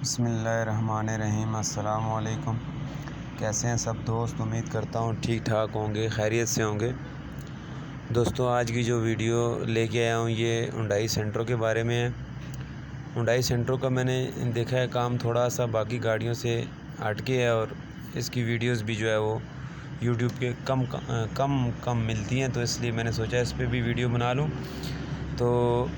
بسم اللہ الرحمن الرحیم۔ السلام علیکم، کیسے ہیں سب دوست؟ امید کرتا ہوں ٹھیک ٹھاک ہوں گے، خیریت سے ہوں گے۔ دوستوں، آج کی جو ویڈیو لے کے آیا ہوں یہ ہنڈائی سینٹرو کے بارے میں ہے۔ ہنڈائی سینٹرو کا میں نے دیکھا ہے کام تھوڑا سا باقی گاڑیوں سے ہٹ کے ہے، اور اس کی ویڈیوز بھی جو ہے وہ یوٹیوب پہ کم ملتی ہیں، تو اس لیے میں نے سوچا اس پہ بھی ویڈیو بنا لوں۔ تو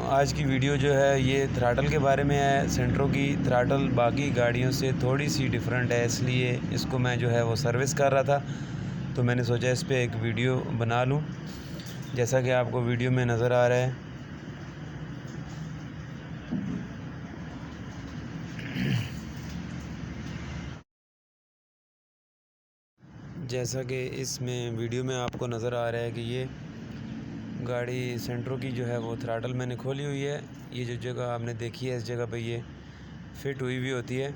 آج کی ویڈیو جو ہے یہ تھراٹل کے بارے میں ہے۔ سینٹرو کی تھراٹل باقی گاڑیوں سے تھوڑی سی ڈیفرنٹ ہے، اس لیے اس کو میں جو ہے وہ سروس کر رہا تھا، تو میں نے سوچا اس پہ ایک ویڈیو بنا لوں، جیسا کہ آپ کو ویڈیو میں نظر آ رہا ہے۔ جیسا کہ اس میں ویڈیو میں آپ کو نظر آ رہا ہے کہ یہ گاڑی سینٹرو کی جو ہے وہ تھراٹل میں نے کھولی ہوئی ہے۔ یہ جو جگہ آپ نے دیکھی ہے اس جگہ پہ یہ فٹ ہوئی ہوتی ہے،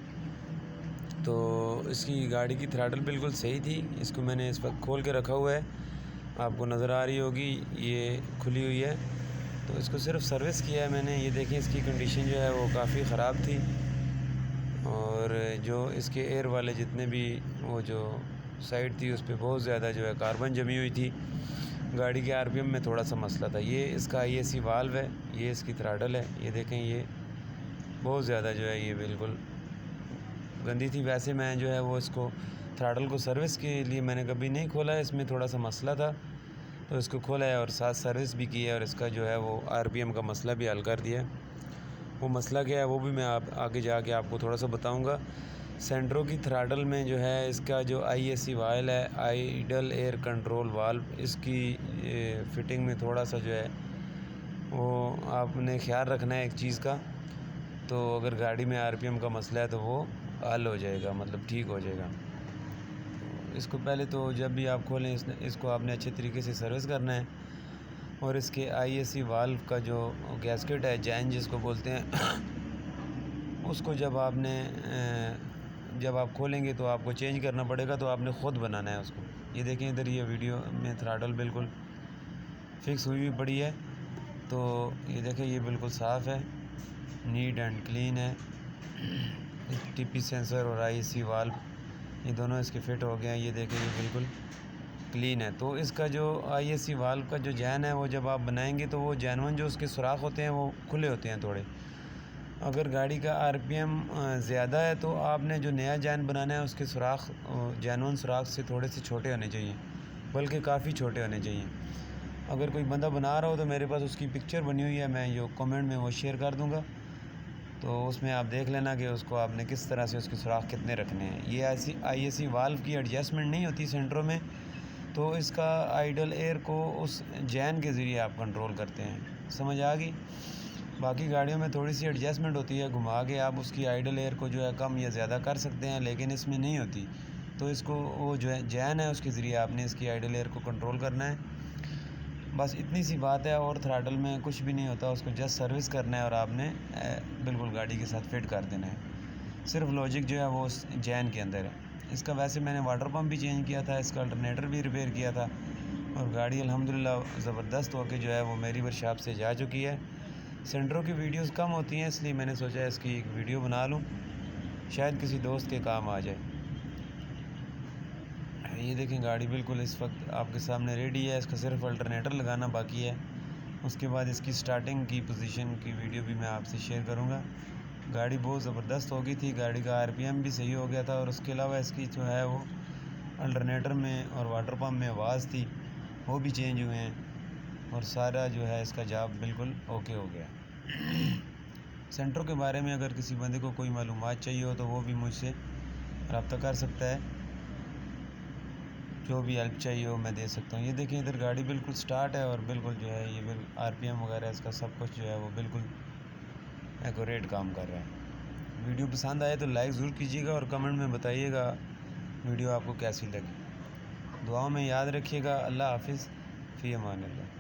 تو اس کی گاڑی کی تھراٹل بالکل صحیح تھی۔ اس کو میں نے اس وقت کھول کے رکھا ہوا ہے، آپ کو نظر آ رہی ہوگی یہ کھلی ہوئی ہے، تو اس کو صرف سروس کیا ہے میں نے۔ یہ دیکھیں اس کی کنڈیشن جو ہے وہ کافی خراب تھی، اور جو اس کے ایئر والے جتنے بھی وہ جو سائڈ تھی اس پہ بہت زیادہ جو ہے کاربن جمی ہوئی تھی۔ گاڑی کے آر پی ایم میں تھوڑا سا مسئلہ تھا۔ یہ اس کا IAC والو ہے، یہ اس کی تھراٹل ہے۔ یہ دیکھیں یہ بہت زیادہ جو ہے یہ بالکل گندی تھی۔ ویسے میں جو ہے وہ اس کو تھراٹل کو سروس کے لیے میں نے کبھی نہیں کھولا ہے، اس میں تھوڑا سا مسئلہ تھا تو اس کو کھولا ہے اور ساتھ سروس بھی کی ہے، اور اس کا جو ہے وہ RPM کا مسئلہ بھی حل کر دیا ہے۔ وہ مسئلہ کیا ہے وہ بھی میں آگے جا کے آپ کو تھوڑا سا بتاؤں گا۔ سینٹرو کی تھراٹل میں جو ہے اس کا جو IAC والو ہے، آئیڈل ایئر کنٹرول والو، اس کی فٹنگ میں تھوڑا سا جو ہے وہ آپ نے خیال رکھنا ہے ایک چیز کا، تو اگر گاڑی میں RPM کا مسئلہ ہے تو وہ حل ہو جائے گا، مطلب ٹھیک ہو جائے گا۔ اس کو پہلے تو جب بھی آپ کھولیں اس کو آپ نے اچھے طریقے سے سروس کرنا ہے، اور اس کے IAC والو کا جو گیسکٹ ہے، جین جس کو بولتے ہیں، اس کو جب آپ کھولیں گے تو آپ کو چینج کرنا پڑے گا، تو آپ نے خود بنانا ہے اس کو۔ یہ دیکھیں ادھر یہ ویڈیو میں تھراٹل بالکل فکس ہوئی پڑی ہے، تو یہ دیکھیں یہ بالکل صاف ہے، نیٹ اینڈ کلین ہے۔ TP سینسر اور IAC والو یہ دونوں اس کے فٹ ہو گئے ہیں۔ یہ دیکھیں یہ بالکل کلین ہے۔ تو اس کا جو IAC والو کا جو جین ہے وہ جب آپ بنائیں گے تو وہ جینون جو اس کے سوراخ ہوتے ہیں وہ کھلے ہوتے ہیں تھوڑے۔ اگر گاڑی کا RPM زیادہ ہے تو آپ نے جو نیا جین بنانا ہے اس کے سوراخ جینون سوراخ سے تھوڑے سے چھوٹے ہونے چاہیے، بلکہ کافی چھوٹے ہونے چاہیے۔ اگر کوئی بندہ بنا رہا ہو تو میرے پاس اس کی پکچر بنی ہوئی ہے، میں جو کمنٹ میں وہ شیئر کر دوں گا، تو اس میں آپ دیکھ لینا کہ اس کو آپ نے کس طرح سے اس کے سوراخ کتنے رکھنے ہیں۔ یہ IAC والو کی ایڈجسٹمنٹ نہیں ہوتی سینٹرو میں، تو اس کا آئیڈل ایئر کو اس جین کے ذریعے آپ کنٹرول کرتے ہیں، سمجھ آ گئی؟ باقی گاڑیوں میں تھوڑی سی ایڈجسٹمنٹ ہوتی ہے، گھما کے آپ اس کی آئیڈل ایئر کو جو ہے کم یا زیادہ کر سکتے ہیں، لیکن اس میں نہیں ہوتی۔ تو اس کو وہ جو ہے جین ہے اس کے ذریعے آپ نے اس کی آئیڈل ایئر کو کنٹرول کرنا ہے، بس اتنی سی بات ہے۔ اور تھراٹل میں کچھ بھی نہیں ہوتا، اس کو جسٹ سروس کرنا ہے اور آپ نے بالکل گاڑی کے ساتھ فٹ کر دینا ہے۔ صرف لاجک جو ہے وہ اس جین کے اندر ہے۔ اس کا ویسے میں نے واٹر پمپ بھی چینج کیا تھا، اس کا الٹرنیٹر بھی ریپیئر کیا تھا، اور گاڑی الحمدللہ زبردست ہو کے جو ہے وہ میری ورکشاپ سے جا چکی ہے۔ سینٹرو کی ویڈیوز کم ہوتی ہیں، اس لیے میں نے سوچا اس کی ایک ویڈیو بنا لوں، شاید کسی دوست کے کام آ جائے۔ یہ دیکھیں گاڑی بالکل اس وقت آپ کے سامنے ریڈی ہے، اس کا صرف الٹرنیٹر لگانا باقی ہے۔ اس کے بعد اس کی سٹارٹنگ کی پوزیشن کی ویڈیو بھی میں آپ سے شیئر کروں گا۔ گاڑی بہت زبردست ہو گئی تھی، گاڑی کا RPM بھی صحیح ہو گیا تھا، اور اس کے علاوہ اس کی جو ہے وہ الٹرنیٹر میں اور واٹر پمپ میں آواز تھی وہ بھی چینج ہوئے ہیں، اور سارا جو ہے اس کا جاب بالکل اوکے ہو گیا۔ سینٹرو کے بارے میں اگر کسی بندے کو کوئی معلومات چاہیے ہو تو وہ بھی مجھ سے رابطہ کر سکتا ہے، جو بھی ہیلپ چاہیے ہو میں دے سکتا ہوں۔ یہ دیکھیں ادھر گاڑی بالکل سٹارٹ ہے، اور بالکل جو ہے یہ RPM وغیرہ اس کا سب کچھ جو ہے وہ بالکل ایکوریٹ کام کر رہا ہے۔ ویڈیو پسند آئے تو لائک ضرور کیجیے گا، اور کمنٹ میں بتائیے گا ویڈیو آپ کو کیسی لگی۔ دعاؤں میں یاد رکھیے گا۔ اللہ حافظ، فی امان اللہ۔